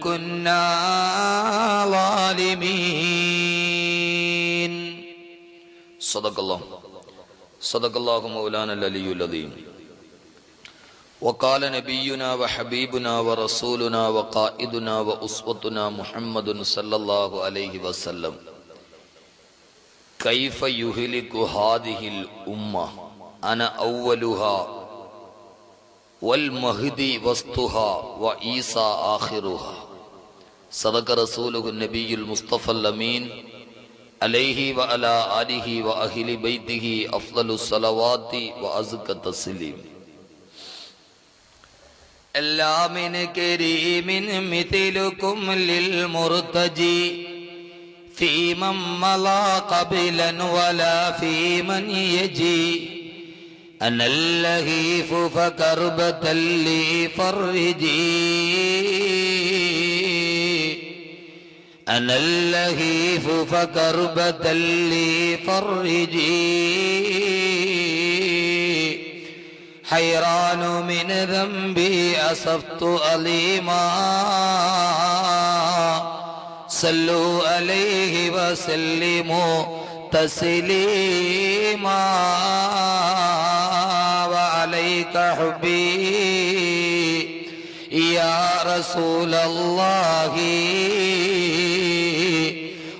كنا ظالمين. صدق الله مولانا العلي العظيم. وقال نبينا وحبيبنا ورسولنا وقائدنا وأسوتنا محمد صلى الله عليه وسلم: كيف يهلك هذه الأمة أنا أولها والمهدي وسطها وعيسى آخرها. صدق رسوله النبي المصطفى الأمين عليه وعلى آله وأهل بيته أفضل الصلوات وأزكى التسليم. ألا من كريم مثلكم للمرتجي في من مضى قبلا ولا في من يجي. أنا اللهيف فكربة لي فرجي. أنا اللهيف فكربة لي فرجي. حيران من ذنبي أسفت أليما. صلوا عليه وسلموا تسليما. وعليك حبي يا رسول الله.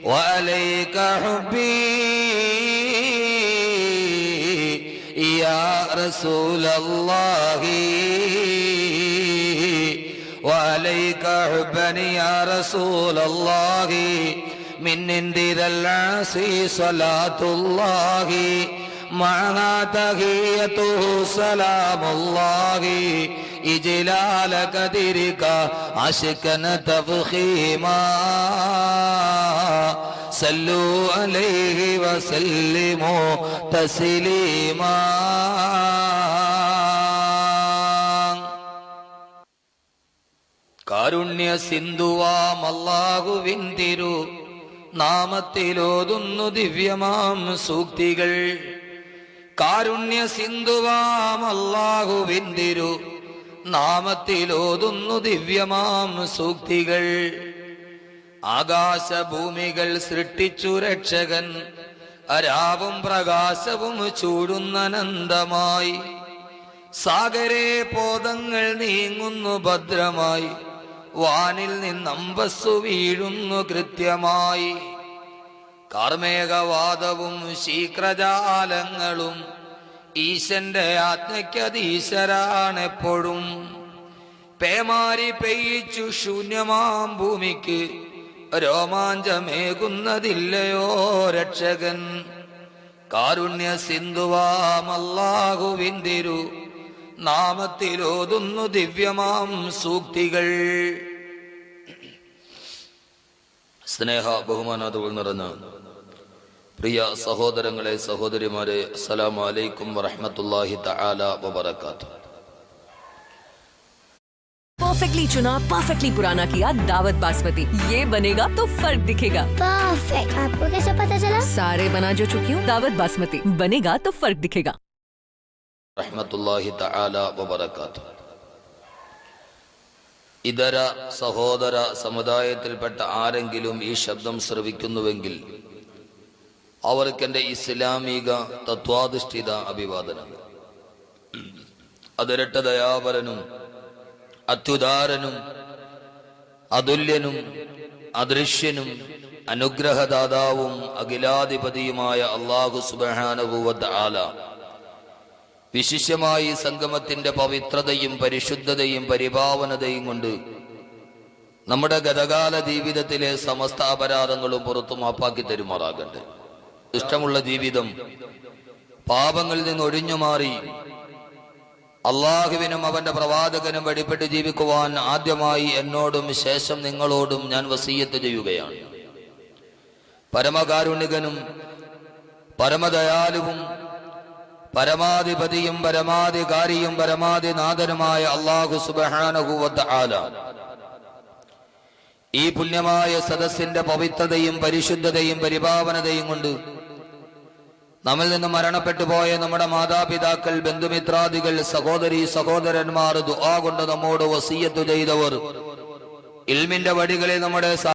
وعليك حبي يا رسول الله. وعليك حبا يا رسول الله. من عند ذا العاصي صلاة الله. معها تحيته سلام الله. إجلال قدرك عشقا تفخيما. صلوا عليه وسلموا تسليما. കാരുണ്യ സിന്ധുവാം അല്ലാഹുവിൻ തിരു നാമത്തിലോതുന്നു ദിവ്യമാം സൂക്തികൾ. കാരുണ്യ സിന്ധുവാം അല്ലാഹുവിൻ തിരു നാമത്തിലോതുന്നു ദിവ്യമാം സൂക്തികൾ. ആകാശഭൂമികൾ സൃഷ്ടിച്ചു രക്ഷകൻ അരാവും പ്രകാശവും ചൂടുന്നനന്തമായി. സാഗരേ പോതങ്ങൾ നീങ്ങുന്നു ഭദ്രമായി. വാനിൽ നിന്നമ്പസ്സു വീഴുന്നു കൃത്യമായി. കാർമേഘവാദവും ശീക്രജാലങ്ങളും ഈശന്റെ ആജ്ഞയ്ക്കധീശരാണെപ്പോഴും. പേമാരി പെയ്യിച്ചു ശൂന്യമാം ഭൂമിക്ക് രോമാഞ്ചമേകുന്നതില്ലയോ രക്ഷകൻ. കാരുണ്യ സിന്ധുവാം അല്ലാഹുവിൻ തിരു നാമത്തിലോതുന്നു ദിവ്യമാം സൂക്തികൾ. സ്നേഹ ബഹുമാനാദുകൾ നിറഞ്ഞ പ്രിയ സഹോദരങ്ങളെ, സഹോദരിമാരെ, അസ്സലാമു അലൈക്കും വറഹ്മത്തുള്ളാഹി തആല വബറകാതുഹു. परफेक्टली चुना, परफेक्टली पुराना किया दावत बासमती. ये बनेगा तो फर्क दिखेगा. परफेक्ट. आपको कैसे पता चला? सारे बना जो चुकी हूँ. दावत बासमती बनेगा तो फर्क दिखेगा. റഹ്മത്തുള്ളാഹി തആല വബറകാതുഹു. ഇതര സഹോദര സമുദായത്തിൽപ്പെട്ട ആരെങ്കിലും ഈ ശബ്ദം ശ്രവിക്കുന്നുവെങ്കിൽ അവർക്കെന്റെ ഇസ്ലാമിക തത്വാധിഷ്ഠിത അഭിവാദനങ്ങൾ. അതിരട്ട ദയാപരനും അത്യുദാരനും അതുല്യനും അദൃശ്യനും അനുഗ്രഹദാതാവും അഖിലാധിപതിയുമായ അല്ലാഹു സുബ്ഹാനഹു വ തആല വിശിഷ്യമായി സംഗമത്തിന്റെ പവിത്രതയും പരിശുദ്ധതയും പരിപാവനതയും കൊണ്ട് നമ്മുടെ ഗതകാല ജീവിതത്തിലെ സമസ്ത അപരാധങ്ങളും പുറത്തു മാപ്പാക്കി തരുമാറാകട്ടെ. ഇഷ്ടമുള്ള ജീവിതം പാപങ്ങളിൽ നിന്ന് ഒഴിഞ്ഞു മാറി അള്ളാഹുവിനും അവന്റെ പ്രവാചകനും വഴിപ്പെട്ട് ജീവിക്കുവാൻ ആദ്യമായി എന്നോടും ശേഷം നിങ്ങളോടും ഞാൻ വസിയ്യത്ത് ചെയ്യുകയാണ്. പരമകാരുണികനും പരമദയാലുവും പരമാധിപതിയും പരമാധികാരിയും പരമാധിനാഥനുമായ അല്ലാഹു സുബ്ഹാനഹു വ തആല ഈ പുണ്യമായ സദസ്സിന്റെ പവിത്രതയും പരിശുദ്ധതയും പരിപാവനതയും കൊണ്ട് നമ്മിൽ നിന്ന് മരണപ്പെട്ടു പോയ നമ്മുടെ മാതാപിതാക്കൾ, ബന്ധുമിത്രാദികൾ, സഹോദരീ സഹോദരന്മാർ, ദുആ കൊണ്ട് നമ്മോട് വസിയ്യത്ത് ചെയ്തവർ ഇൽമിന്റെ വഴികളിൽ നമ്മുടെ